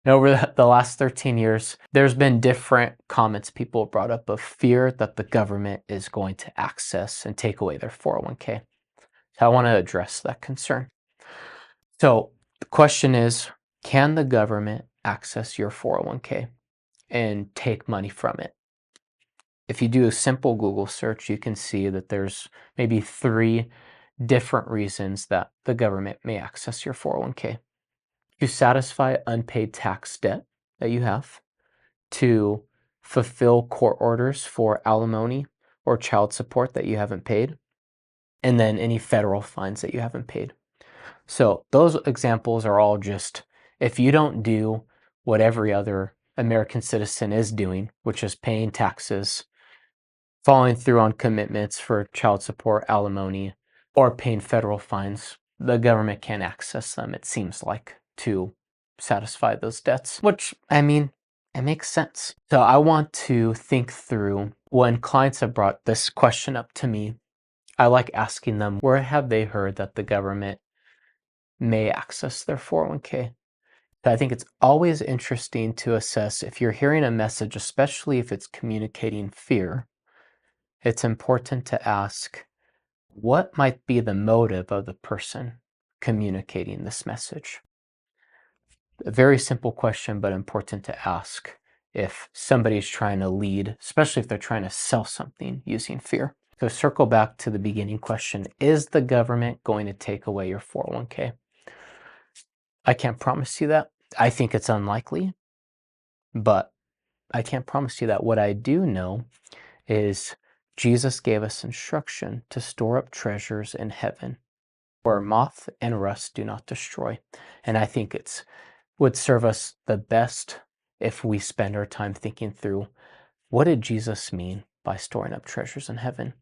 And over the last 13 years, there's been different comments people brought up of fear that the government is going to access and take away their 401k. So I want to address that concern. So the question is, can the government access your 401k and take money from it? If you do a simple Google search, you can see that there's maybe 3 different reasons that the government may access your 401k. To satisfy unpaid tax debt that you have, to fulfill court orders for alimony or child support that you haven't paid, and then any federal fines that you haven't paid. So those examples are all just, if you don't do what every other American citizen is doing, which is paying taxes, following through on commitments for child support, alimony, or paying federal fines, the government can't access them, it seems like, to satisfy those debts, which, I mean, it makes sense. So I want to think through, when clients have brought this question up to me, I like asking them, where have they heard that the government may access their 401k? So I think it's always interesting to assess if you're hearing a message, especially if it's communicating fear, it's important to ask, what might be the motive of the person communicating this message? A very simple question, but important to ask if somebody's trying to lead, especially if they're trying to sell something using fear. So circle back to the beginning question, is the government going to take away your 401k? I can't promise you that. I think it's unlikely, but I can't promise you that. What I do know is Jesus gave us instruction to store up treasures in heaven where moth and rust do not destroy. And I think it would serve us the best if we spend our time thinking through, what did Jesus mean by storing up treasures in heaven?